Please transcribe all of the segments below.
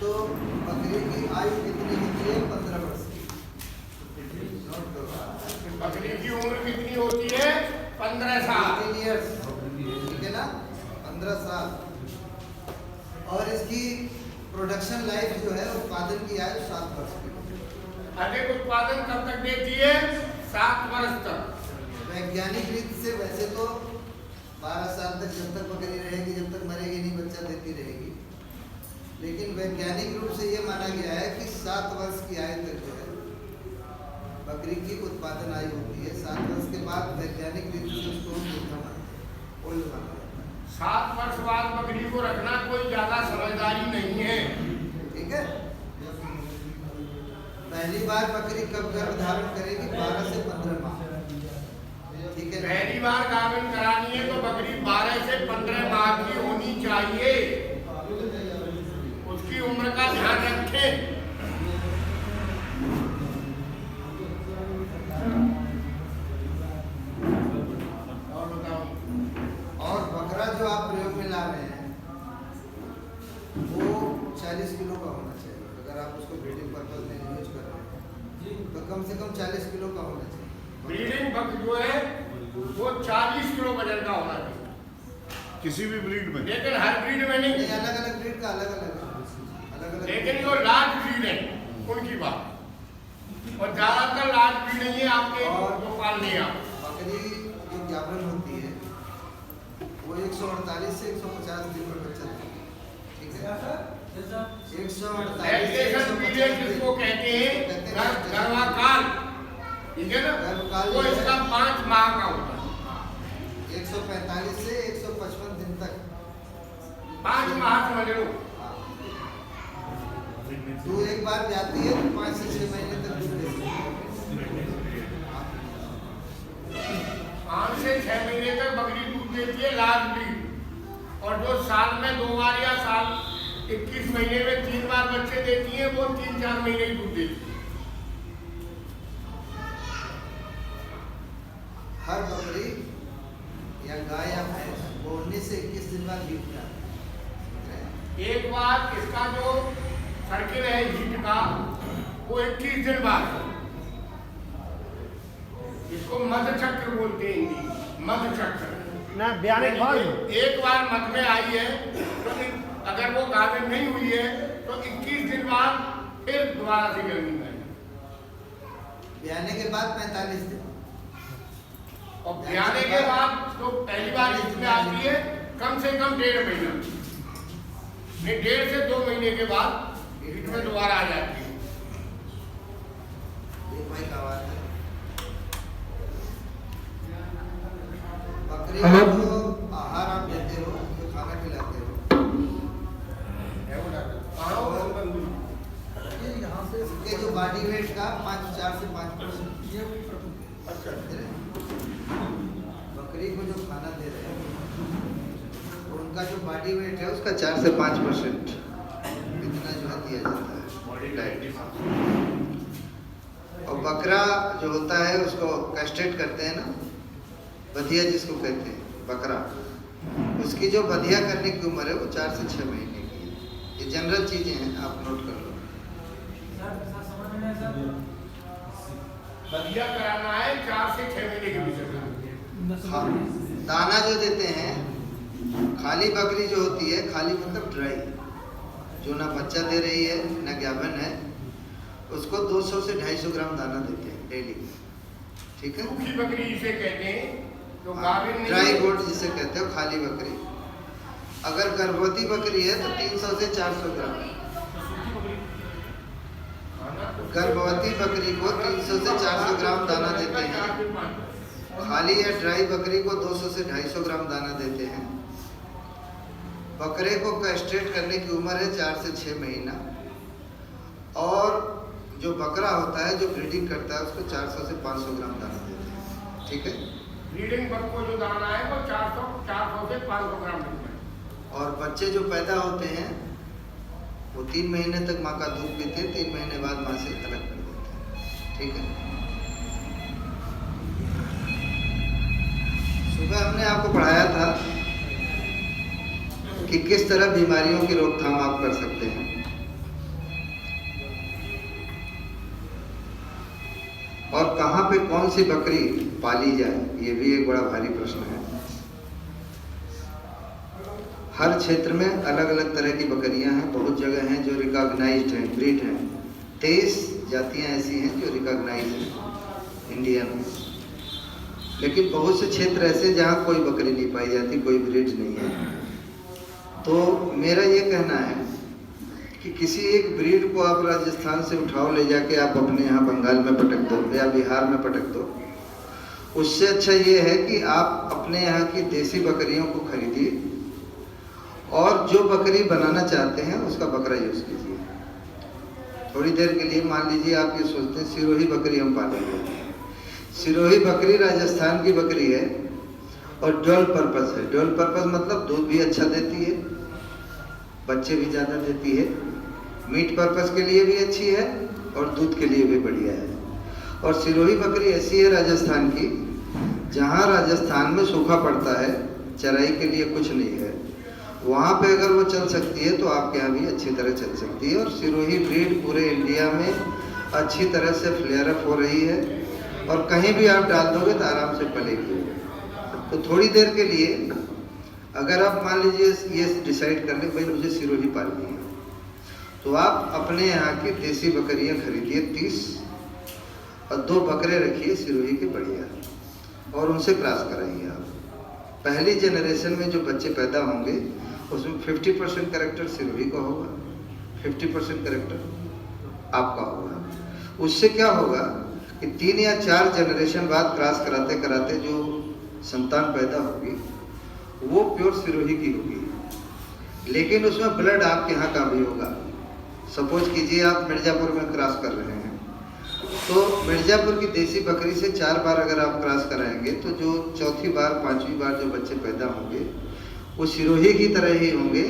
तो बकरी की आयु कितनी होती है? 15 वर्ष की। बकरी की उम्र कितनी होती है? 15 साल। 15 years, ठीक है ना, 15 साल। और इसकी प्रोडक्शन लाइफ जो है, उत्पादन की आयु 7 वर्ष की। अधिक उत्पादन कब तक देती है? 7 वर्ष तक। वैज्ञानिक रीति से वैसे तो 12 साल तक, जब तक बकरी रहेगी, जब तक मरेगी नहीं, बच्चा देती रहेगी। लेकिन वैज्ञानिक रूप से ये माना गया है कि 7 वर्ष की आयु तक जो है बकरी की उत्पादन आयु होती है। 7 वर्ष के बाद वैज्ञानिक रीति से उसको ओल्ड माना जाता है। 7 वर्ष बाद बकरी को रखना कोई ज्यादा समझदारी नहीं है। ठीक है। पहली बार बकरी कब गर्भ धारण करेगी? 12 से 15 माह। ठीक है। पहली बार गाभिन करानी है तो बकरी 12 से 15 माह की होनी चाहिए। उसकी उम्र का ध्यान रखें। और बताओ। और बकरा जो आप प्रयोग में ला रहे हैं वो 40 किलो का होना चाहिए। अगर आप उसको ब्रीडिंग पर्पज में यूज कर रहे हैं तो कम से कम 40 किलो का होना चाहिए। ब्रीडिंग बक जो है वो 40 किलो वजन का होना चाहिए किसी भी ब्रीड में, लेकिन हर ब्रीड में नहीं। अलग अलग ब्रीड का अलग अलग लेकिन जो लार्ज ब्रीड है उनकी बात, और ज्यादातर लार्ज ब्रीड नहीं है आपके जो पाल नहीं आप। बकरी जो गाभिन होती है वो 148 से 150 दिन में बच्चा देती है। ठीक है। 148 से 150 जिसको कहते हैं गर्भाकाल, ठीक है ना, वो इसका 5 माह का होता है। 145 से 155 दिन तक 5 माह समझ लो। तो एक बार जाती है तो 5 से 6 महीने तक दूध देती है। 5 से 6 महीने तक बकरी दूध देती है लार्ज ब्रीड। और जो साल में 2 बार या साल 21 महीने में 3 बार बच्चे देती है वो 3-4 महीने ही दूध देती है। हर बकरी या गाय या भैंस वो 19 से 21 दिन बाद हीट में आती है। एक बार इसका जो सर्किल है हीट का वो 21 दिन बाद, इसको मध्य चक्र बोलते हैं हिंदी, मध्य चक्र ना बयान एक बार मध्य में आई है तो अगर वो गाभिन नहीं हुई है तो 21 दिन बाद फिर दोबारा से गर्मी में आएगी। ब्याने के बाद 45 दिन और ब्याने के बाद तो पहली बार इसमें आती है कम से कम 1.5 महीना, 1.5 से 2 महीने के बाद हीट में दोबारा आ जाती है। एक भाई का बात है। बकरी को जो आहार आप देते हो, जो खाना खिलाते हो, इसके जो बॉडी वेट का 4 से 5% बकरी को जो खाना दे रहे हैं तो उनका जो बॉडी वेट है उसका 4 से 5% इतना जो है दिया जाता है बॉडी डाइट। और बकरा जो होता है उसको कैस्ट्रेट करते हैं ना, बधिया जिसको कहते हैं बकरा, उसकी जो बधिया करने की उम्र है वो 4 से 6 महीने की है। ये जनरल चीजें हैं, आप नोट कर लो। बधिया कराना है 4 से 6 महीने के बीच में। हाँ, दाना जो देते हैं, खाली बकरी जो होती है, खाली मतलब ड्राई, जो ना बच्चा दे रही है ना गाभिन है, उसको 200 से 250 ग्राम दाना देते हैं डेली। ठीक है। सूखी बकरी जिसे कहते हैं, जो गाभिन नहीं, ड्राई गोट जिसे कहते हो, खाली बकरी। अगर गर्भवती बकरी है तो 300 से 400 ग्राम। गर्भवती बकरी को 300 से 400 ग्राम दाना देते हैं। खाली या ड्राई बकरी को 200 से 250 ग्राम दाना देते हैं। बकरे को कैस्ट्रेट करने की उम्र है 4 से 6 महीना। और जो बकरा होता है जो ब्रीडिंग करता है उसको 400 से 500 ग्राम दाना देते हैं। ठीक है। ब्रीडिंग बक को जो दाना है वो 400 से 500 ग्राम देते हैं। और बच्चे जो पैदा होते हैं वो 3 महीने तक माँ का दूध पीते हैं, 3 महीने बाद माँ से अलग कर देते हैं। ठीक है। सुबह हमने आपको पढ़ाया था कि किस तरह बीमारियों की रोकथाम आप कर सकते हैं। कौन सी बकरी पाली जाए, ये भी एक बड़ा भारी प्रश्न है। हर क्षेत्र में अलग अलग तरह की बकरियां हैं, बहुत जगह हैं जो रिकॉग्नाइज्ड हैं, ब्रीड हैं। 23 जातियां ऐसी हैं जो रिकॉग्नाइज्ड हैं इंडिया में, लेकिन बहुत से क्षेत्र ऐसे जहां कोई बकरी नहीं पाई जाती, कोई ब्रीड नहीं है। तो मेरा ये कहना है कि किसी एक ब्रीड को आप राजस्थान से उठाओ, ले जाके आप अपने यहाँ बंगाल में पटक दो या बिहार में पटक दो। उससे अच्छा ये है कि आप अपने यहाँ की देसी बकरियों को खरीदिए और जो बकरी बनाना चाहते हैं उसका बकरा यूज़ कीजिए। थोड़ी देर के लिए मान लीजिए आप ये सोचते हैं सिरोही बकरी हम पालेंगे। सिरोही बकरी राजस्थान की बकरी है और ड्यूल पर्पस है। ड्यूल पर्पस मतलब दूध भी अच्छा देती है, बच्चे भी ज़्यादा देती है, मीट पर्पस के लिए भी अच्छी है और दूध के लिए भी बढ़िया है। और सिरोही बकरी ऐसी है राजस्थान की, जहाँ राजस्थान में सूखा पड़ता है, चराई के लिए कुछ नहीं है, वहाँ पे अगर वो चल सकती है तो आपके यहाँ भी अच्छी तरह चल सकती है। और सिरोही ब्रीड पूरे इंडिया में अच्छी तरह से फ्लेयर अप हो रही है और कहीं भी आप डाल दोगे तो आराम से पलेगी। तो थोड़ी देर के लिए अगर आप मान लीजिए ये डिसाइड कर लें भाई मुझे सिरोही पालनी है, तो आप अपने यहाँ की देसी बकरियाँ खरीदिए 30 और 2 बकरे रखिए सिरोही के बढ़िया और उनसे क्रॉस कराइए आप। पहली जनरेशन में जो बच्चे पैदा होंगे उसमें 50% कैरेक्टर सिरोही का होगा, 50% कैरेक्टर आपका होगा। उससे क्या होगा कि 3 या 4 जनरेशन बाद क्रॉस कराते कराते जो संतान पैदा होगी वो प्योर सिरोही की होगी, लेकिन उसमें ब्लड आपके यहाँ का भी होगा। सपोज कीजिए आप मिर्ज़ापुर में क्रॉस कर रहे हैं, तो मिर्ज़ापुर की देसी बकरी से 4 बार अगर आप क्रॉस कराएंगे तो जो चौथी बार 5वीं बार जो बच्चे पैदा होंगे वो सिरोही की तरह ही होंगे,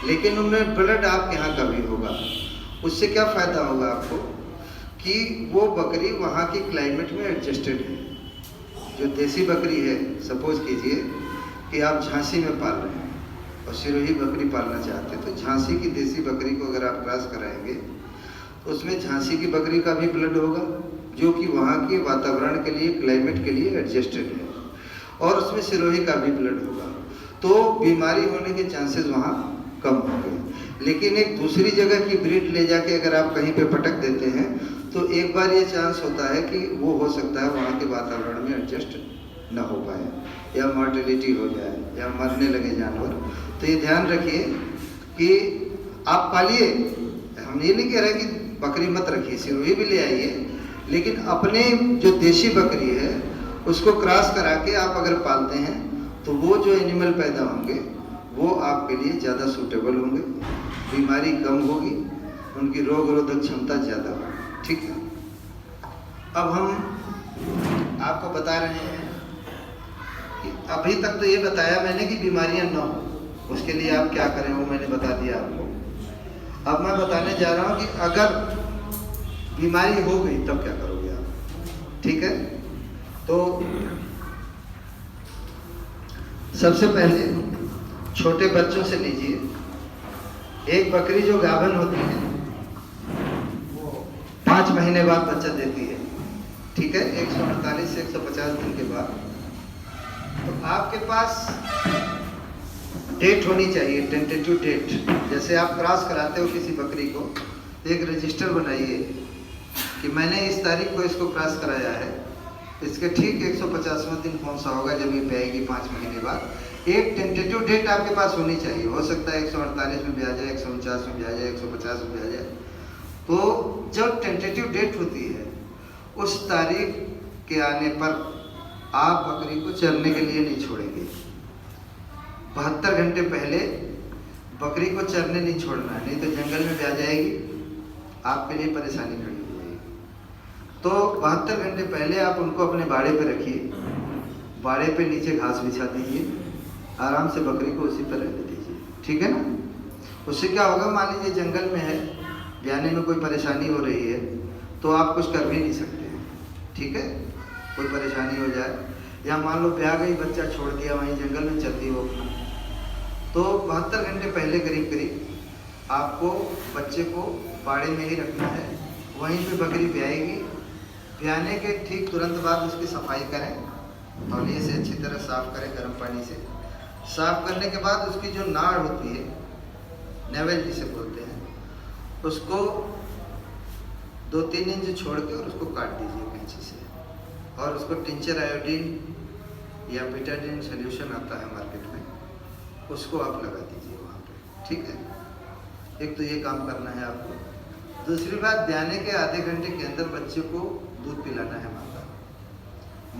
लेकिन उनमें ब्लड आपके यहाँ का भी होगा। उससे क्या फ़ायदा होगा आपको कि वो बकरी वहाँ की क्लाइमेट में एडजस्टेड है। जो देसी बकरी है, सपोज कीजिए कि आप झांसी में पाल रहे हैं और सिरोही बकरी पालना चाहते हैं, तो झांसी की देसी बकरी को अगर आप क्रॉस कराएंगे तो उसमें झांसी की बकरी का भी ब्लड होगा जो कि वहाँ के वातावरण के लिए, क्लाइमेट के लिए एडजस्टेड है, और उसमें सिरोही का भी ब्लड होगा, तो बीमारी होने के चांसेस वहाँ कम होंगे। लेकिन एक दूसरी जगह की ब्रीड ले जाके अगर आप कहीं पे पटक देते हैं तो एक बार ये चांस होता है कि वो हो सकता है वहाँ के वातावरण में एडजस्ट ना हो पाए या मॉर्टेलिटी हो जाए या मरने लगे जानवर। तो ये ध्यान रखिए कि आप पालिए, हम ये नहीं कह रहे कि बकरी मत रखिए, सिरोही भी ले आइए, लेकिन अपने जो देशी बकरी है उसको क्रॉस करा के आप अगर पालते हैं तो वो जो एनिमल पैदा होंगे वो आपके लिए ज़्यादा सूटेबल होंगे, बीमारी कम होगी, उनकी रोग रोधक क्षमता ज़्यादा होगी। ठीक है, अब हम आपको बता रहे हैं कि अभी तक तो ये बताया मैंने कि बीमारियां न हो, उसके लिए आप क्या करें वो मैंने बता दिया आपको। अब मैं बताने जा रहा हूं कि अगर बीमारी हो गई तब क्या करोगे आप। ठीक है, तो सबसे पहले छोटे बच्चों से लीजिए। एक बकरी जो गाभन होती है वो 5 महीने बाद बच्चा देती है। ठीक है, 148 से 150 दिन के बाद। तो आपके पास डेट होनी चाहिए, टेंटेटिव डेट। जैसे आप क्रॉस कराते हो किसी बकरी को, एक रजिस्टर बनाइए कि मैंने इस तारीख को इसको क्रॉस कराया है, इसके ठीक 150वां दिन कौन सा होगा जब ये पाएगी 5 महीने बाद। एक टेंटेटिव डेट आपके पास होनी चाहिए। हो सकता है 148 में भी आ जाए, 149 में भी आ जाए, 150 में भी आ जाए। तो जब टेंटेटिव डेट होती है उस तारीख के आने पर आप बकरी को चरने के लिए नहीं छोड़ेंगे। 72 घंटे पहले बकरी को चरने नहीं छोड़ना है, नहीं तो जंगल में भी आ जाएगी, आपके लिए परेशानी खड़ी हो जाएगी। तो 72 घंटे पहले आप उनको अपने बाड़े पे रखिए, बाड़े पे नीचे घास बिछा दीजिए, आराम से बकरी को उसी पर रहने दीजिए। ठीक है ना। उससे क्या होगा, मान लीजिए जंगल में है, ब्याने में कोई परेशानी हो रही है तो आप कुछ कर भी नहीं सकते हैं। ठीक है, कोई परेशानी हो जाए या मान लो ब्याह गई, बच्चा छोड़ दिया वहीं जंगल में चलती हो, तो 72 घंटे पहले करीब करीब आपको बच्चे को बाड़े में ही रखना है। वहीं पे बकरी ब्याएगी ब्याने के ठीक तुरंत बाद उसकी सफाई करें, तौलिए से अच्छी तरह साफ करें गर्म पानी से। साफ करने के बाद उसकी जो नाड़ होती है, नेवल जिसे बोलते हैं, उसको 2-3 इंच छोड़ के और उसको काट दीजिए कैंची से, और उसको टिंचर आयोडीन या बीटाडीन सोल्यूशन आता है मार्केट में, उसको आप लगा दीजिए वहाँ पे, ठीक है। एक तो ये काम करना है आपको। दूसरी बात, ब्याने के आधे घंटे के अंदर बच्चे को दूध पिलाना है माँ का।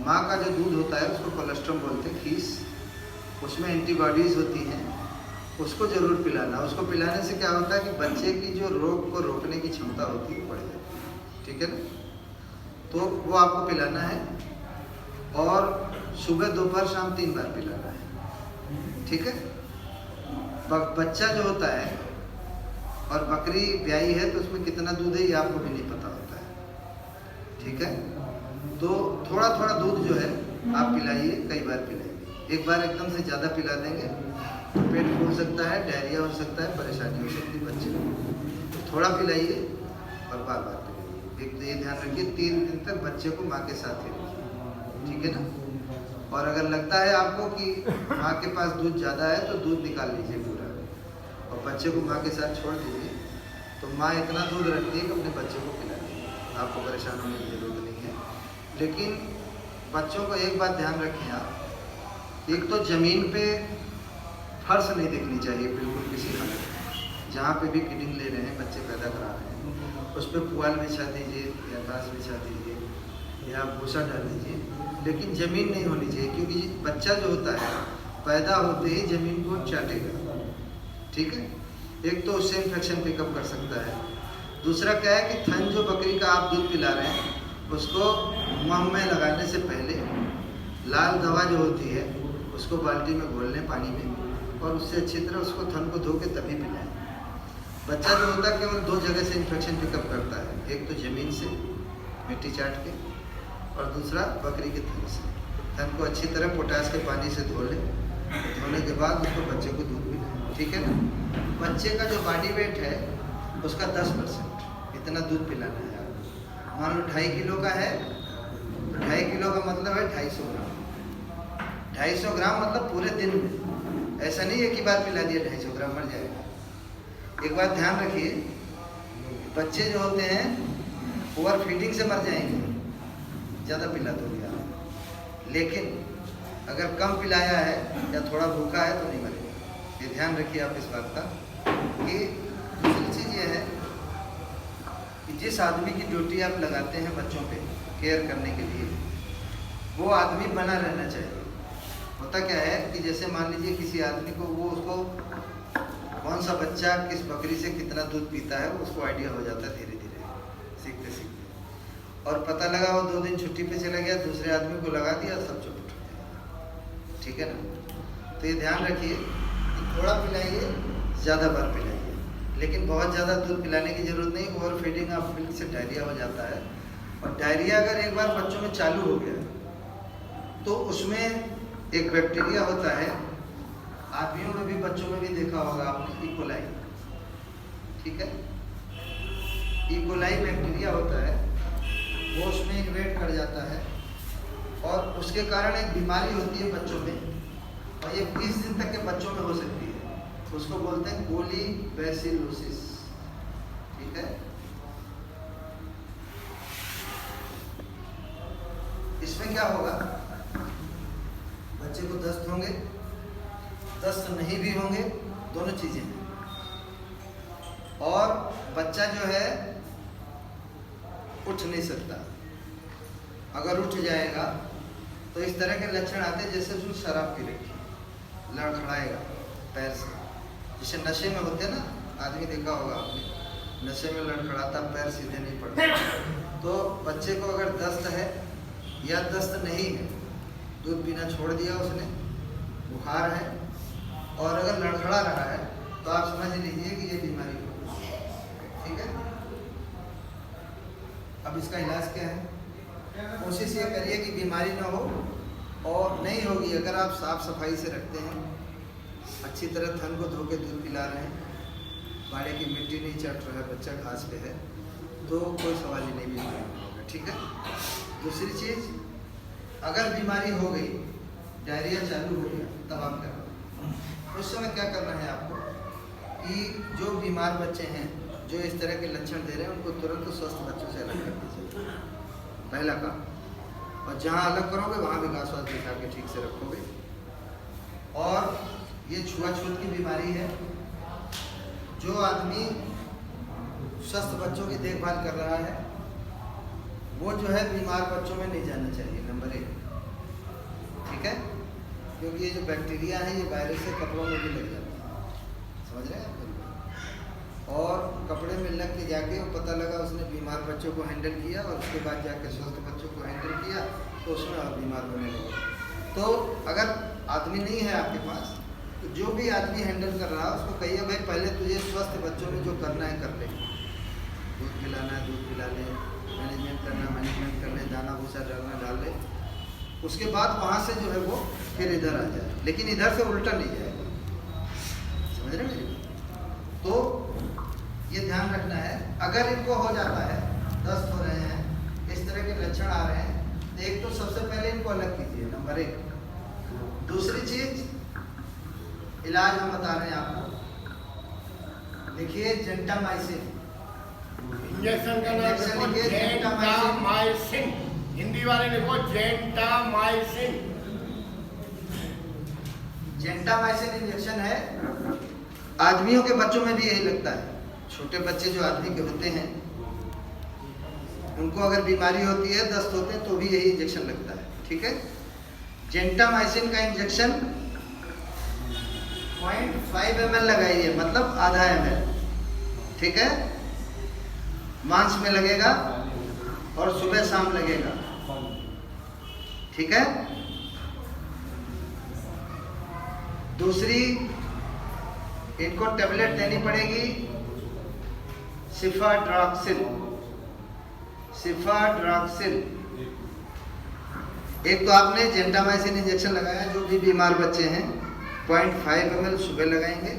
माँ का जो दूध होता है उसको कोलेस्ट्रॉल बोलते हैं, खीस, उसमें एंटीबॉडीज़ होती हैं, उसको ज़रूर पिलाना। उसको पिलाने से क्या होता है कि बच्चे की जो रोग को रोकने की क्षमता होती है बढ़ जाती है, ठीक है ना। तो वो आपको पिलाना है, और सुबह दोपहर शाम 3 बार पिलाना है, ठीक है। बच्चा जो होता है, और बकरी ब्याई है तो उसमें कितना दूध है ये आपको भी नहीं पता होता है, ठीक है। तो थोड़ा थोड़ा दूध जो है आप पिलाइए, कई बार पिलाइए। एक बार एकदम से ज़्यादा पिला देंगे तो पेट फूल सकता है, डायरिया हो सकता है, परेशानी हो सकती है बच्चे को। तो थोड़ा पिलाइए और बार बार पिलाइए। एक तो ये ध्यान रखिए 3 दिन तक बच्चे को माँ के साथ ही रखिए, ठीक है ना। और अगर लगता है आपको कि माँ के पास दूध ज़्यादा है तो दूध निकाल लीजिए पूरा, और बच्चे को माँ के साथ छोड़ दीजिए। तो माँ इतना दूध रखती है कि अपने बच्चे को पिला दीजिए, आपको परेशान होने की जरूरत नहीं है। लेकिन बच्चों को एक बात ध्यान रखें आप, एक तो ज़मीन पे फर्श नहीं दिखनी चाहिए बिल्कुल किसी हालत में। जहाँ पे भी फीडिंग ले रहे हैं, बच्चे पैदा करा रहे हैं, उस पर पुआल बिछा दीजिए या घास बिछा दीजिए या भूसा डाल दीजिए, लेकिन ज़मीन नहीं होनी चाहिए, क्योंकि बच्चा जो होता है पैदा होते ही ज़मीन को चाटेगा, ठीक है। एक तो उससे इन्फेक्शन पिकअप कर सकता है। दूसरा क्या है कि थन जो बकरी का आप दूध पिला रहे हैं उसको मुँह में लगाने से पहले लाल दवा जो होती है उसको बाल्टी में घोल लें पानी में, और उससे अच्छी तरह उसको थन को धो के तभी पिलाएं। बच्चा जो होता है केवल 2 जगह से इन्फेक्शन पिकअप करता है, एक तो ज़मीन से मिट्टी चाट के, और दूसरा बकरी के थन से। थन को अच्छी तरह पोटास के पानी से धो लें, धोने के बाद उसको बच्चे को दूध पिलाएं, ठीक है ना। बच्चे का जो बॉडी वेट है उसका 10% इतना दूध पिलाना है आपको। मान लो 2.5 किलो का है तो 2.5 किलो का मतलब है 250 ग्राम। 250 ग्राम मतलब पूरे दिन में, ऐसा नहीं है कि बार पिला दिया 250 ग्राम मर जाएगा। एक बात ध्यान रखिए, बच्चे जो होते हैं ओवर फीडिंग से मर जाएंगे, ज़्यादा पिला दोगे आप। लेकिन अगर कम पिलाया है या थोड़ा भूखा है तो नहीं मरेगा। ये ध्यान रखिए आप इस बात का। कि दूसरी चीज़ ये है कि जिस आदमी की ड्यूटी आप लगाते हैं बच्चों पे केयर करने के लिए, वो आदमी बना रहना चाहिए। होता क्या है कि जैसे मान लीजिए किसी आदमी को उसको कौन सा बच्चा किस बकरी से कितना दूध पीता है उसको आइडिया हो जाता है धीरे धीरे सीखते सीखते, और पता लगा वो 2 दिन छुट्टी पे चला गया, दूसरे आदमी को लगा दिया, सब चुप उठ गया, ठीक है ना। तो ये ध्यान रखिए कि थोड़ा पिलाइए, ज़्यादा बार पिलाइए, लेकिन बहुत ज़्यादा दूध पिलाने की ज़रूरत नहीं। ओवर फीडिंग ऑफ मिल्क से डायरिया हो जाता है, और डायरिया अगर एक बार बच्चों में चालू हो गया तो उसमें एक बैक्टीरिया होता है, आदमियों में भी बच्चों में भी देखा होगा आपने, इकोलाई, ठीक है। इकोलाई बैक्टीरिया होता है, वो उसमें इन्वेट कर जाता है, और उसके कारण एक बीमारी होती है बच्चों में, और ये 20 दिन तक के बच्चों में हो सकती है। उसको बोलते हैं कोलीबैसिलोसिस, ठीक है। इसमें क्या होगा, बच्चे को दस्त होंगे, दस्त नहीं भी होंगे, दोनों चीज़ें हैं। और बच्चा जो है उठ नहीं सकता, अगर उठ जाएगा तो इस तरह के लक्षण आते हैं जैसे उसने शराब पी रखी है, लड़खड़ाएगा पैर से, जैसे नशे में होते हैं ना, आदमी देखा होगा आपने, नशे में लड़खड़ाता, पैर सीधे नहीं पड़ते। तो बच्चे को अगर दस्त है या दस्त नहीं है, दूध पीना छोड़ दिया उसने, बुखार है, और अगर लड़खड़ा रहा है तो आप समझ लीजिए कि ये बीमारी हो, ठीक है। अब इसका इलाज क्या है? कोशिश ये करिए कि बीमारी ना हो, और नहीं होगी अगर आप साफ सफाई से रखते हैं, अच्छी तरह थन को धो के दूध पिला रहे हैं, बाड़े की मिट्टी नहीं चट रहा है, बच्चा घास पे है, तो कोई सवाल ही नहीं बीमारी होगा, ठीक है। दूसरी चीज, अगर बीमारी हो गई, डायरिया चालू हो गया, तब आप क्या करें? उस समय क्या करना है आपको कि जो बीमार बच्चे हैं, जो इस तरह के लक्षण दे रहे हैं, उनको तुरंत स्वस्थ बच्चों से अलग कर दीजिए, पहला काम। और जहाँ अलग करोगे वहाँ भी घास वास बिछा के ठीक से रखोगे। और ये छुआछूत की बीमारी है। जो आदमी स्वस्थ बच्चों की देखभाल कर रहा है, वो जो है बीमार बच्चों में नहीं जाना चाहिए, नंबर 1, ठीक है। क्योंकि ये जो बैक्टीरिया है, ये वायरस से कपड़ों में भी लग जाता है, समझ रहे हैं आप? और कपड़े में लग के जाके वो पता लगा उसने बीमार बच्चों को हैंडल किया, और उसके बाद जाके स्वस्थ बच्चों को हैंडल किया, तो उसमें और बीमार होने लगे। तो अगर आदमी नहीं है आपके पास, तो जो भी आदमी हैंडल कर रहा है उसको कहिए भाई पहले तुझे स्वस्थ बच्चों में जो करना है कर ले, दूध पिलाना है दूध पिला ले, मैनेजमेंट करना है मैनेजमेंट कर ले, दाना भूसा डालना डाल ले, उसके बाद वहाँ से जो है वो फिर इधर आ जाए, लेकिन इधर से उल्टा नहीं जाएगा, समझ रहे मेरी? तो ये ध्यान रखना है। अगर इनको हो जाता है, दस्त हो रहे हैं, इस तरह के लक्षण आ रहे हैं, तो एक तो सबसे पहले इनको अलग कीजिए, नंबर 1। दूसरी चीज, इलाज हम बता रहे हैं आपको, देखिए जेंटामाइसिन इंजेक्शन का नाम इंजेक्शन देखो, लिखिए, जेंटामाइसिन। हिंदी वाले देखो जेंटामाइसिन। जेंटामाइसिन इंजेक्शन है। आदमियों के बच्चों में भी यही लगता है। छोटे बच्चे जो आदमी के होते हैं, उनको अगर बीमारी होती है, दस्त होते हैं, तो भी यही इंजेक्शन लगता है, ठीक है। जेंटामाइसिन का इंजेक्शन 0.5 ml लगाइए, मतलब आधा ml, ठीक है। मांस में लगेगा और सुबह शाम लगेगा, ठीक है। दूसरी, इनको टेबलेट देनी पड़ेगी सिफाड्रॉक्सिल। एक तो आपने जेंटामाइसिन इंजेक्शन लगाया, जो भी बीमार बच्चे हैं 0.5 ml सुबह लगाएंगे,